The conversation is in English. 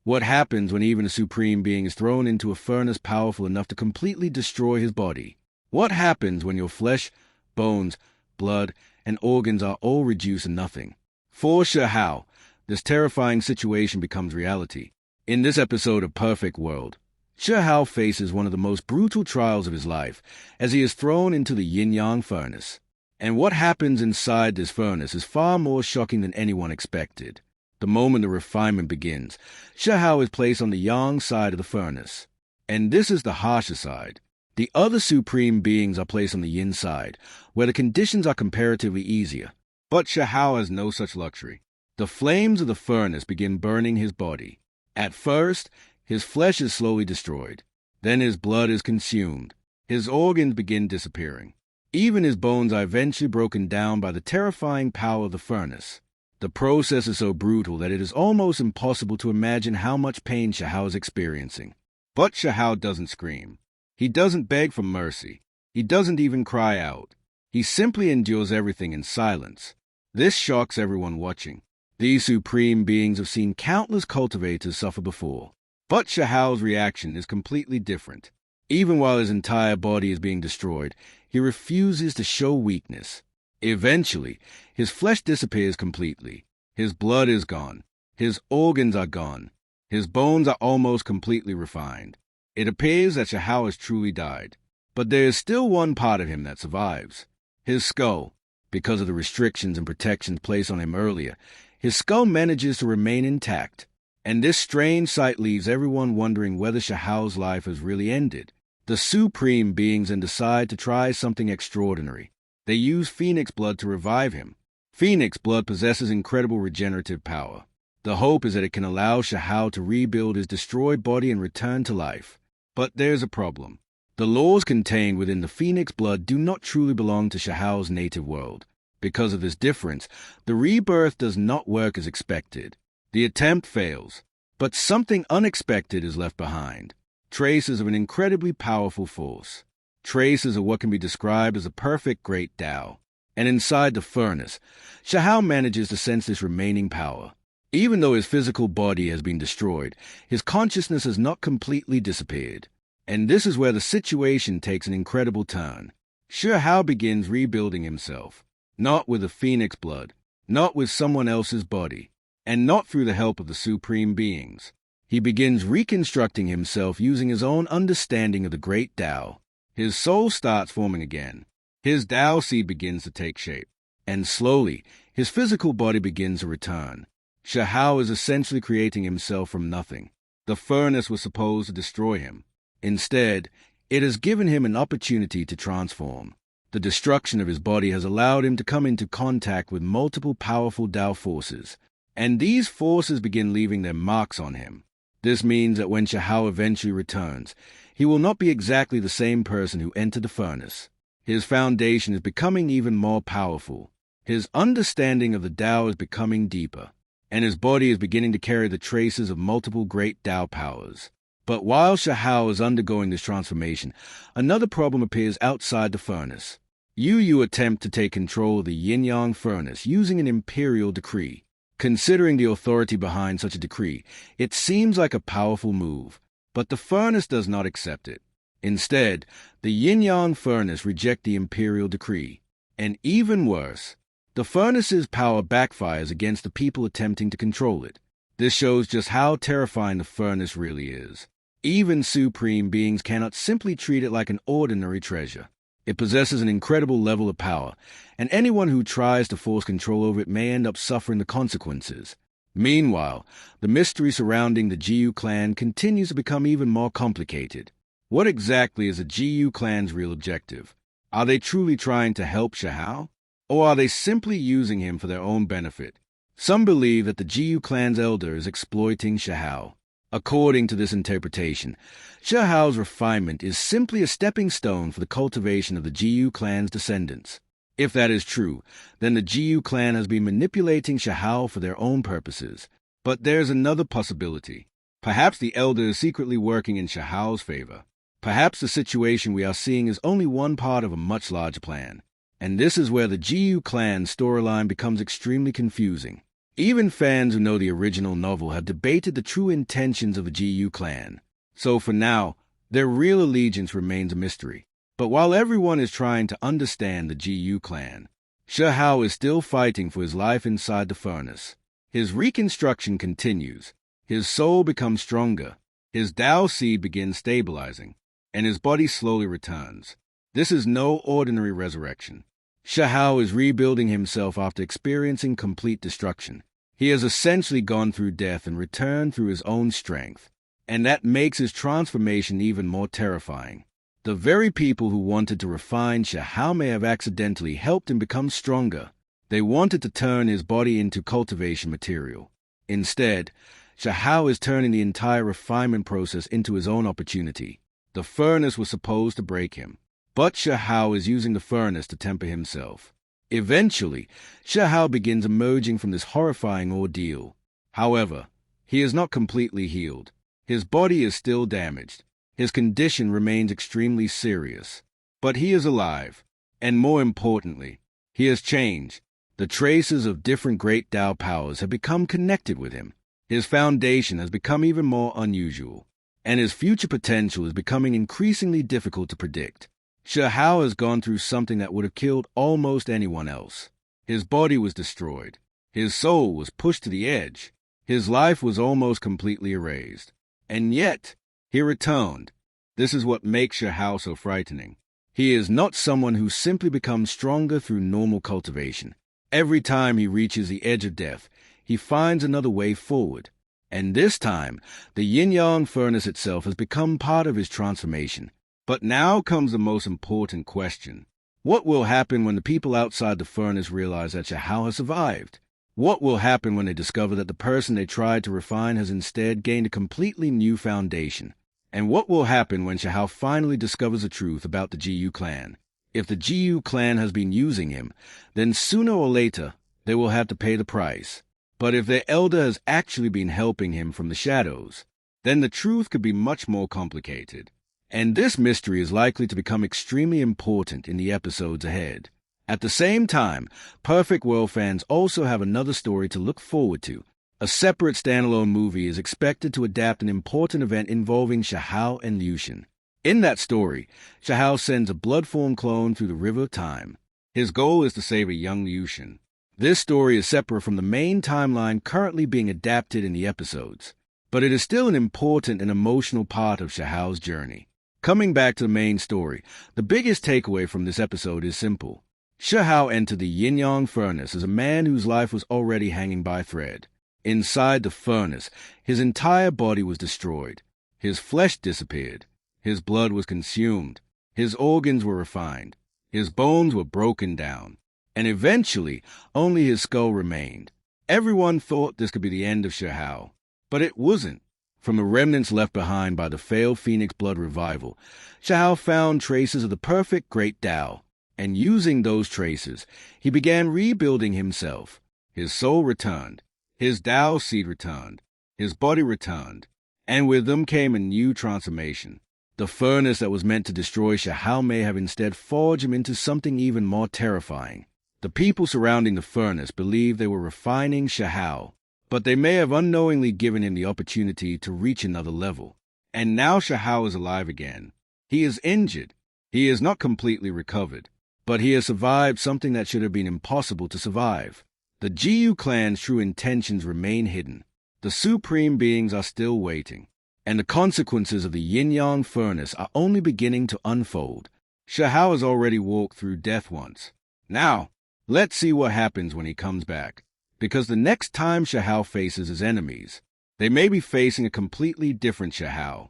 What happens when even a supreme being is thrown into a furnace powerful enough to completely destroy his body? What happens when your flesh, bones, blood, and organs are all reduced to nothing? For Shijie, this terrifying situation becomes reality. In this episode of Perfect World, Shijie faces one of the most brutal trials of his life as he is thrown into the yin-yang furnace. And what happens inside this furnace is far more shocking than anyone expected. The moment the refinement begins, Shijie is placed on the yang side of the furnace. And this is the harsher side. The other supreme beings are placed on the yin side, where the conditions are comparatively easier. But Shijie has no such luxury. The flames of the furnace begin burning his body. At first, his flesh is slowly destroyed. Then his blood is consumed. His organs begin disappearing. Even his bones are eventually broken down by the terrifying power of the furnace. The process is so brutal that it is almost impossible to imagine how much pain Shijie is experiencing. But Shijie doesn't scream. He doesn't beg for mercy. He doesn't even cry out. He simply endures everything in silence. This shocks everyone watching. These supreme beings have seen countless cultivators suffer before. But Shijie's reaction is completely different. Even while his entire body is being destroyed, he refuses to show weakness. Eventually, his flesh disappears completely. His blood is gone. His organs are gone. His bones are almost completely refined. It appears that Shijie has truly died. But there is still one part of him that survives. His skull. Because of the restrictions and protections placed on him earlier, his skull manages to remain intact. And this strange sight leaves everyone wondering whether Shijie's life has really ended. The supreme beings then decide to try something extraordinary. They use phoenix blood to revive him. Phoenix blood possesses incredible regenerative power. The hope is that it can allow Shijie to rebuild his destroyed body and return to life. But there's a problem. The laws contained within the phoenix blood do not truly belong to Shijie's native world. Because of this difference, the rebirth does not work as expected. The attempt fails, but something unexpected is left behind. Traces of an incredibly powerful force. Traces of what can be described as a perfect great Tao. And inside the furnace, Shijie manages to sense this remaining power. Even though his physical body has been destroyed, his consciousness has not completely disappeared. And this is where the situation takes an incredible turn. Shijie begins rebuilding himself. Not with the phoenix blood, not with someone else's body, and not through the help of the supreme beings. He begins reconstructing himself using his own understanding of the great Tao. His soul starts forming again. His Tao seed begins to take shape. And slowly, his physical body begins to return. Shijie is essentially creating himself from nothing. The furnace was supposed to destroy him. Instead, it has given him an opportunity to transform. The destruction of his body has allowed him to come into contact with multiple powerful Tao forces, and these forces begin leaving their marks on him. This means that when Shijie eventually returns, he will not be exactly the same person who entered the furnace. His foundation is becoming even more powerful. His understanding of the Tao is becoming deeper, and his body is beginning to carry the traces of multiple great Tao powers. But while Shijie is undergoing this transformation, another problem appears outside the furnace. Yu attempt to take control of the yin-yang furnace using an imperial decree. Considering the authority behind such a decree, it seems like a powerful move, but the furnace does not accept it. Instead, the yin-yang furnace reject the imperial decree. And even worse, the furnace's power backfires against the people attempting to control it. This shows just how terrifying the furnace really is. Even supreme beings cannot simply treat it like an ordinary treasure. It possesses an incredible level of power, and anyone who tries to force control over it may end up suffering the consequences. Meanwhile, the mystery surrounding the Jiyu clan continues to become even more complicated. What exactly is the Jiyu clan's real objective? Are they truly trying to help Shijie? Or are they simply using him for their own benefit? Some believe that the Jiyu clan's elder is exploiting Shijie. According to this interpretation, Shijie's refinement is simply a stepping stone for the cultivation of the Jiyu clan's descendants. If that is true, then the Jiyu clan has been manipulating Shijie for their own purposes. But there's another possibility. Perhaps the elder is secretly working in Shijie's favor. Perhaps the situation we are seeing is only one part of a much larger plan. And this is where the Jiyu clan storyline becomes extremely confusing. Even fans who know the original novel have debated the true intentions of the Jiyu clan. So for now, their real allegiance remains a mystery. But while everyone is trying to understand the Jiyu clan, Shihao is still fighting for his life inside the furnace. His reconstruction continues. His soul becomes stronger. His Tao seed begins stabilizing, and his body slowly returns. This is no ordinary resurrection. Shihao is rebuilding himself after experiencing complete destruction. He has essentially gone through death and returned through his own strength, and that makes his transformation even more terrifying. The very people who wanted to refine Shihao may have accidentally helped him become stronger. They wanted to turn his body into cultivation material. Instead, Shihao is turning the entire refinement process into his own opportunity. The furnace was supposed to break him, but Shihao is using the furnace to temper himself. Eventually, Shihao begins emerging from this horrifying ordeal. However, he is not completely healed. His body is still damaged. His condition remains extremely serious. But he is alive, and more importantly, he has changed. The traces of different great Tao powers have become connected with him. His foundation has become even more unusual, and his future potential is becoming increasingly difficult to predict. Shihao has gone through something that would have killed almost anyone else. His body was destroyed. His soul was pushed to the edge. His life was almost completely erased. And yet, he returned. This is what makes Shihao so frightening. He is not someone who simply becomes stronger through normal cultivation. Every time he reaches the edge of death, he finds another way forward. And this time, the yin-yang furnace itself has become part of his transformation. But now comes the most important question. What will happen when the people outside the furnace realize that Shihao has survived? What will happen when they discover that the person they tried to refine has instead gained a completely new foundation? And what will happen when Shihao finally discovers the truth about the Jiyu clan? If the Jiyu clan has been using him, then sooner or later they will have to pay the price. But if their elder has actually been helping him from the shadows, then the truth could be much more complicated. And this mystery is likely to become extremely important in the episodes ahead. At the same time, Perfect World fans also have another story to look forward to. A separate standalone movie is expected to adapt an important event involving Shihao and Liuxian. In that story, Shihao sends a blood-form clone through the river of time. His goal is to save a young Liuxian. This story is separate from the main timeline currently being adapted in the episodes, but it is still an important and emotional part of Shihao's journey. Coming back to the main story, the biggest takeaway from this episode is simple. Shihao entered the yin-yang furnace as a man whose life was already hanging by a thread. Inside the furnace, his entire body was destroyed. His flesh disappeared. His blood was consumed. His organs were refined. His bones were broken down. And eventually, only his skull remained. Everyone thought this could be the end of Shihao, but it wasn't. From the remnants left behind by the failed Phoenix Blood revival, Shihao found traces of the perfect Great Tao, and using those traces, he began rebuilding himself. His soul returned, his Tao seed returned, his body returned, and with them came a new transformation. The furnace that was meant to destroy Shihao may have instead forged him into something even more terrifying. The people surrounding the furnace believed they were refining Shihao, but they may have unknowingly given him the opportunity to reach another level. And now Shihao is alive again. He is injured. He is not completely recovered, but he has survived something that should have been impossible to survive. The Jiyu clan's true intentions remain hidden. The supreme beings are still waiting, and the consequences of the yin-yang furnace are only beginning to unfold. Shihao has already walked through death once. Now, let's see what happens when he comes back. Because the next time Shihao faces his enemies, they may be facing a completely different Shihao.